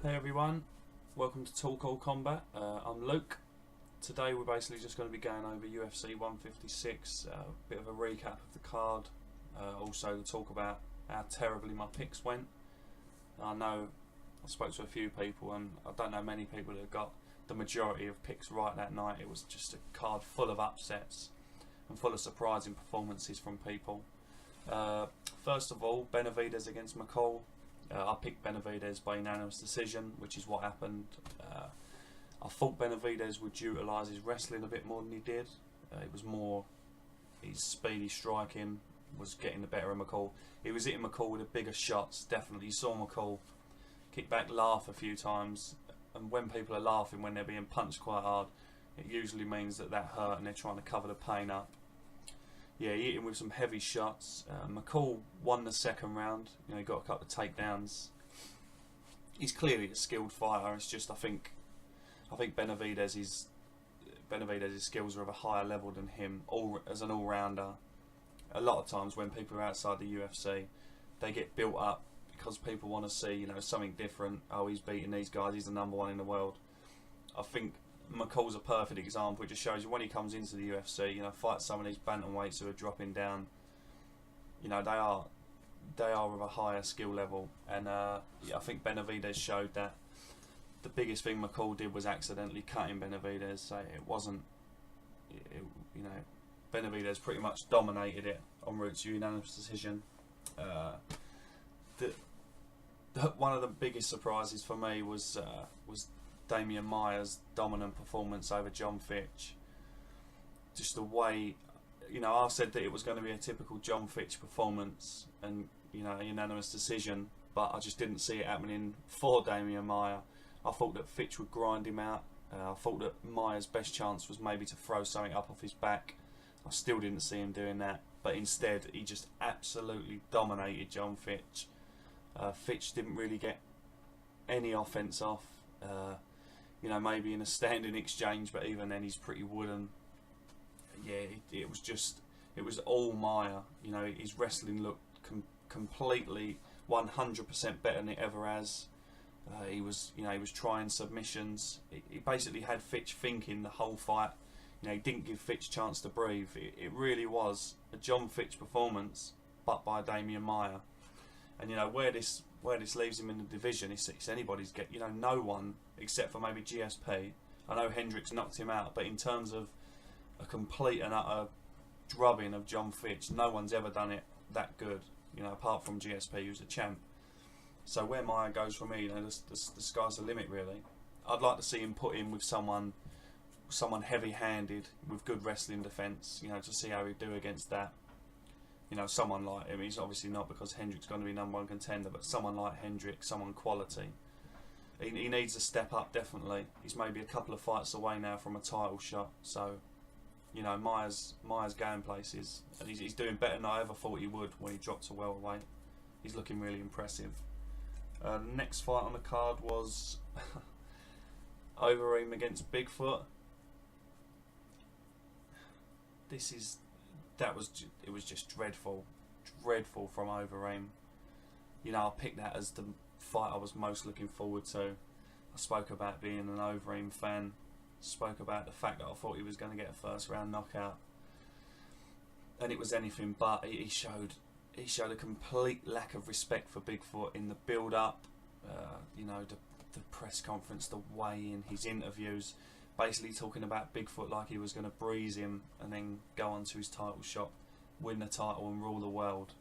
Hey everyone, welcome to TalkAllKombat. I'm Luke. Today we're basically just going to be going over UFC 156, a bit of a recap of the card, also to talk about how terribly my picks went. I know I spoke to a few people and I don't know many people that got the majority of picks right that night. It was just a card full of upsets and full of surprising performances from people. First of all, Benavidez against McCall. I picked Benavidez by unanimous decision, which is what happened. I thought Benavidez would utilise his wrestling a bit more than he did. It was more his speedy striking was getting the better of McCall. He was hitting McCall with the bigger shots, definitely. You saw McCall kick back, laugh a few times, and when people are laughing when they're being punched quite hard, it usually means that hurt and they're trying to cover the pain up. Yeah, he hit him with some heavy shots. McCall won the second round. He got a couple of takedowns. He's clearly a skilled fighter. It's just I think Benavidez's skills are of a higher level than him. As an all-rounder, a lot of times when people are outside the UFC, they get built up because people want to see something different. Oh, he's beating these guys. He's the number one in the world. I think McCall's a perfect example. It just shows you when he comes into the UFC, fights some of these bantamweights who are dropping down. They are of a higher skill level, and I think Benavidez showed that. The biggest thing McCall did was accidentally cutting Benavidez, so it wasn't. Benavidez pretty much dominated it en route to unanimous decision. One of the biggest surprises for me was Damian Maia's dominant performance over John Fitch. Just the way, I said that it was going to be a typical John Fitch performance and a unanimous decision, but I just didn't see it happening for Damian Maia. I thought that Fitch would grind him out. I thought that Maia's best chance was maybe to throw something up off his back. I still didn't see him doing that, but instead he just absolutely dominated John Fitch. Fitch didn't really get any offense off. Maybe in a standing exchange, but even then he's pretty wooden. Yeah, it was all Maia. His wrestling looked completely 100% better than it ever has. He was trying submissions. He basically had Fitch thinking the whole fight. He didn't give Fitch a chance to breathe. It really was a John Fitch performance, but by Damian Maia. And where this leaves him in the division, it's anybody's get. No one except for maybe GSP. I know Hendricks knocked him out, but in terms of a complete and utter drubbing of John Fitch, no one's ever done it that good. Apart from GSP, who's a champ. So where Maia goes from here, the sky's the limit really. I'd like to see him put in with someone heavy-handed with good wrestling defence. To see how he'd do against that. Someone like him, he's obviously not because Hendrick's going to be number one contender, but someone like Hendrick, someone quality. He needs to step up, definitely. He's maybe a couple of fights away now from a title shot, so, Maia's going places, and he's doing better than I ever thought he would when he dropped to welterweight. He's looking really impressive. The next fight on the card was Overeem against Bigfoot. It was just dreadful from Overeem. I picked that as the fight I was most looking forward to. I spoke about being an Overeem fan. Spoke about the fact that I thought he was going to get a first round knockout, and it was anything but. He showed a complete lack of respect for Bigfoot in the build up. The press conference, the weigh-in, his interviews. Basically talking about Bigfoot like he was going to breeze him and then go on to his title shot, win the title and rule the world.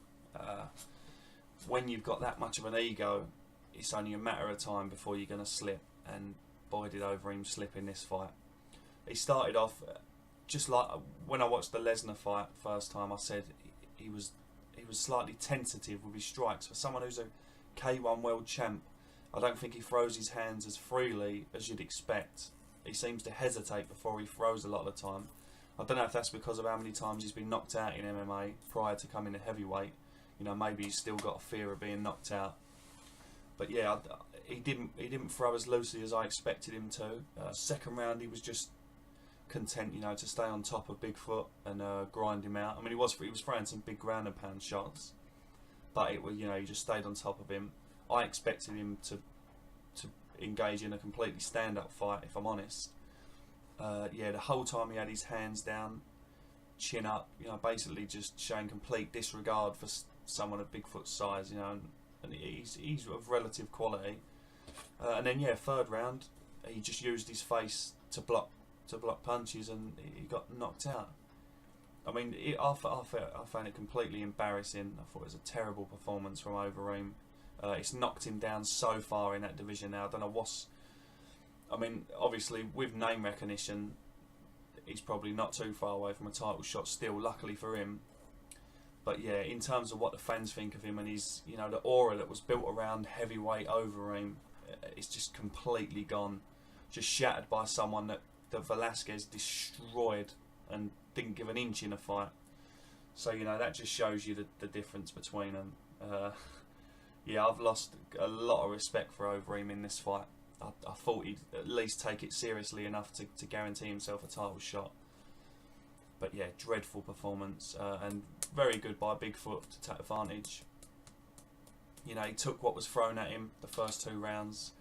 When you've got that much of an ego, it's only a matter of time before you're going to slip, and boy did Overeem slip in this fight. He started off just like when I watched the Lesnar fight first time. I said he was slightly tentative with his strikes. For someone who's a K1 world champ, I don't think he throws his hands as freely as you'd expect. He seems to hesitate before he throws a lot of the time. I don't know if that's because of how many times he's been knocked out in MMA prior to coming to heavyweight. Maybe he's still got a fear of being knocked out. But yeah, he didn't throw as loosely as I expected him to. Second round, he was just content, to stay on top of Bigfoot and grind him out. I mean, he was throwing some big ground and pound shots, but he just stayed on top of him. I expected him to engage in a completely stand-up fight, if I'm honest. Yeah, the whole time he had his hands down, chin up, you know, basically just showing complete disregard for someone of Bigfoot's size, you know, and he's of relative quality. And then yeah, third round, he just used his face to block punches, and he got knocked out. I mean, I found it completely embarrassing. I thought it was a terrible performance from Overeem. It's knocked him down so far in that division now. I don't know what's... I mean, obviously, with name recognition, he's probably not too far away from a title shot still, luckily for him. But yeah, in terms of what the fans think of him and his, you know, the aura that was built around heavyweight Overeem, it's just completely gone. Just shattered by someone that Velasquez destroyed and didn't give an inch in a fight. So, you know, that just shows you the difference between them. Yeah, I've lost a lot of respect for Overeem in this fight. I thought he'd at least take it seriously enough to guarantee himself a title shot. But yeah, dreadful performance, and very good by Bigfoot to take advantage. You know, he took what was thrown at him the first 2 rounds,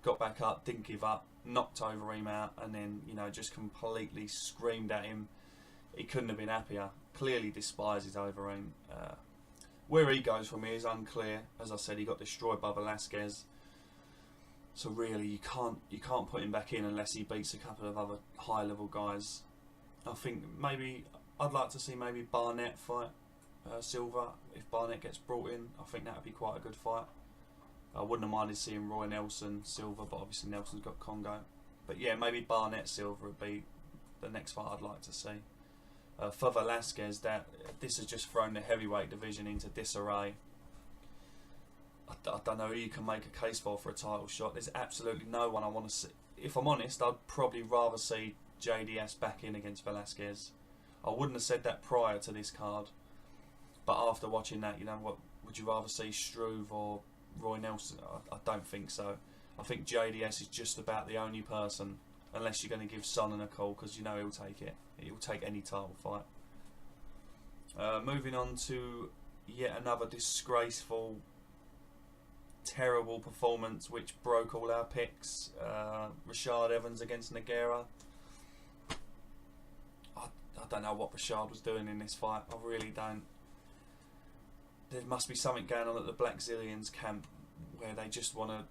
got back up, didn't give up, knocked Overeem out, and then, you know, just completely screamed at him. He couldn't have been happier. Clearly despises Overeem. Where he goes from here is unclear. As I said, he got destroyed by Velasquez. So really, you can't put him back in unless he beats a couple of other high-level guys. I think maybe I'd like to see maybe Barnett fight Silva. If Barnett gets brought in, I think that would be quite a good fight. I wouldn't have minded seeing Roy Nelson Silva, but obviously Nelson's got Congo. But yeah, maybe Barnett Silva would be the next fight I'd like to see. For Velasquez, this has just thrown the heavyweight division into disarray. I don't know who you can make a case for a title shot. There's absolutely no one I want to see. If I'm honest, I'd probably rather see JDS back in against Velasquez. I wouldn't have said that prior to this card, but after watching that, you know what? Would you rather see Struve or Roy Nelson? I don't think so. I think JDS is just about the only person, unless you're going to give Sonnen a call, because you know he'll take it. He'll take any title fight. Moving on to yet another disgraceful, terrible performance which broke all our picks. Rashad Evans against Nogueira. I don't know what Rashad was doing in this fight. I really don't. There must be something going on at the Black Zillions camp where they just want to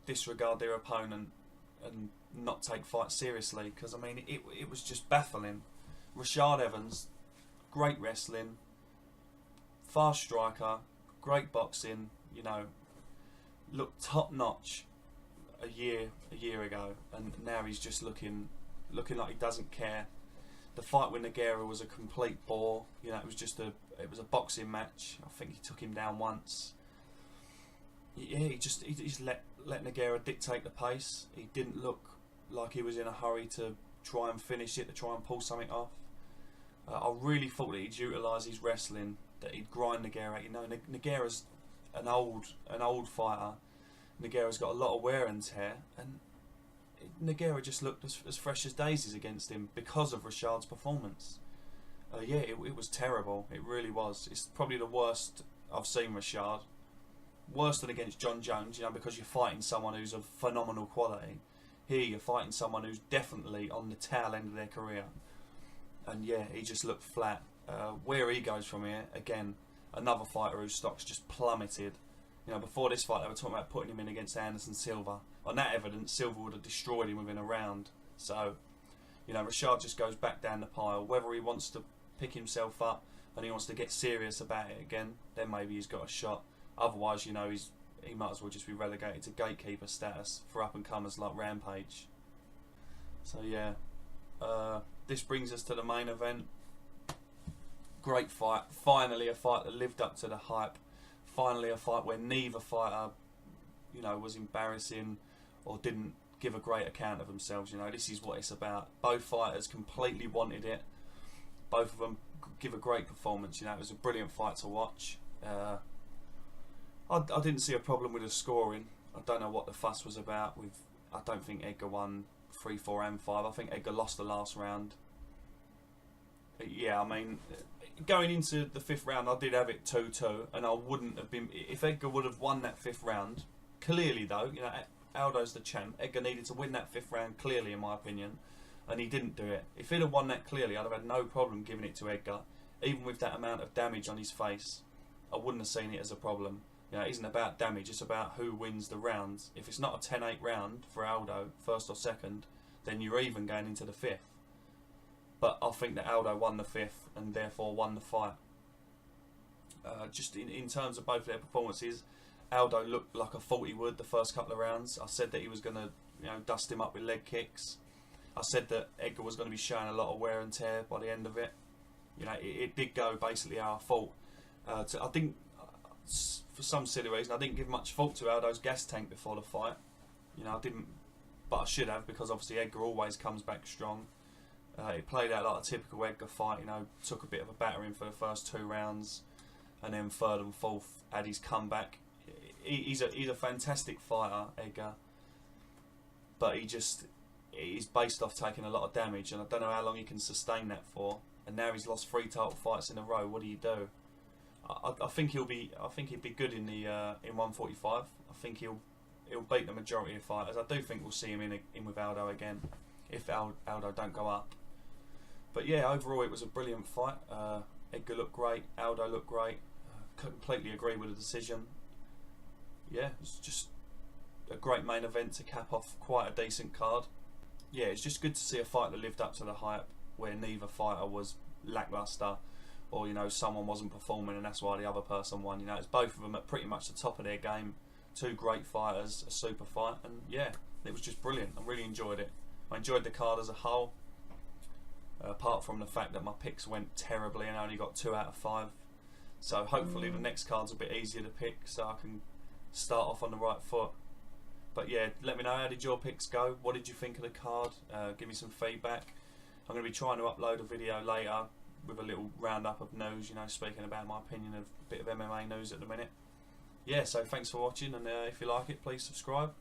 disregard their opponent and not take fights seriously, because I mean it was just baffling. Rashad Evans, great wrestling, fast striker, great boxing, you know, looked top notch a year ago, and now he's just looking like he doesn't care. The fight with Nogueira was a complete bore. You know, it was a boxing match. I think he took him down once. Yeah, he just let Nogueira dictate the pace. He didn't look like he was in a hurry to try and finish it, to try and pull something off. I really thought that he'd utilise his wrestling, that he'd grind Nogueira. You know, Nogueira's an old fighter. Nogueira's got a lot of wear and tear, and Nogueira just looked as fresh as daisies against him because of Rashad's performance. Yeah, it was terrible. It really was. It's probably the worst I've seen Rashad. Worse than against John Jones, you know, because you're fighting someone who's of phenomenal quality. Here you're fighting someone who's definitely on the tail end of their career. And yeah, he just looked flat. Where he goes from here, again, another fighter whose stock's just plummeted. You know, before this fight they were talking about putting him in against Anderson Silva. On that evidence, Silva would have destroyed him within a round. So, you know, Rashad just goes back down the pile. Whether he wants to pick himself up and he wants to get serious about it again, then maybe he's got a shot. Otherwise, you know, he might as well just be relegated to gatekeeper status for up-and-comers like Rampage. So yeah, this brings us to the main event. Great fight. Finally a fight that lived up to the hype. Finally a fight where neither fighter, you know, was embarrassing or didn't give a great account of themselves. You know, this is what it's about. Both fighters completely wanted it. Both of them give a great performance. You know, it was a brilliant fight to watch. I didn't see a problem with the scoring. I don't know what the fuss was about. I don't think Edgar won 3, 4 and 5. I think Edgar lost the last round. But yeah, I mean, going into the 5th round, I did have it 2-2, and I wouldn't have been... If Edgar would have won that 5th round, clearly though, you know, Aldo's the champ. Edgar needed to win that 5th round clearly, in my opinion, and he didn't do it. If he'd have won that clearly, I'd have had no problem giving it to Edgar. Even with that amount of damage on his face, I wouldn't have seen it as a problem. You know, it isn't about damage, it's about who wins the rounds. If it's not a 10-8 round for Aldo, 1st or 2nd, then you're even going into the 5th. But I think that Aldo won the 5th and therefore won the fight. Just in terms of both their performances, Aldo looked like I thought he would the first couple of rounds. I said that he was going to, you know, dust him up with leg kicks. I said that Edgar was going to be showing a lot of wear and tear by the end of it. You know, it did go basically how I thought. I think, for some silly reason, I didn't give much thought to Aldo's gas tank before the fight. You know, I didn't, but I should have, because obviously Edgar always comes back strong. It played out like a typical Edgar fight. You know, took a bit of a battering for the first 2 rounds, and then 3rd and 4th had his comeback. He's a fantastic fighter, Edgar, but he's based off taking a lot of damage, and I don't know how long he can sustain that for. And now he's lost 3 title fights in a row. What do you do? I think he'd be good in the in 145. I think he'll beat the majority of fighters. I do think we'll see him in with Aldo again, if Aldo don't go up. But yeah, overall it was a brilliant fight. Edgar looked great. Aldo looked great. Completely agree with the decision. Yeah, it was just a great main event to cap off quite a decent card. Yeah, it's just good to see a fight that lived up to the hype, where neither fighter was lackluster, or, you know, someone wasn't performing and that's why the other person won. You know, it's both of them at pretty much the top of their game. 2 great fighters, a super fight, and yeah, it was just brilliant. I really enjoyed it. I enjoyed the card as a whole, apart from the fact that my picks went terribly and I only got 2 out of 5. So hopefully the next card's a bit easier to pick, so I can start off on the right foot. But yeah, let me know, how did your picks go? What did you think of the card? Give me some feedback. I'm going to be trying to upload a video later with a little roundup of news, you know, speaking about my opinion of a bit of MMA news at the minute. Yeah, so thanks for watching, and if you like it, please subscribe.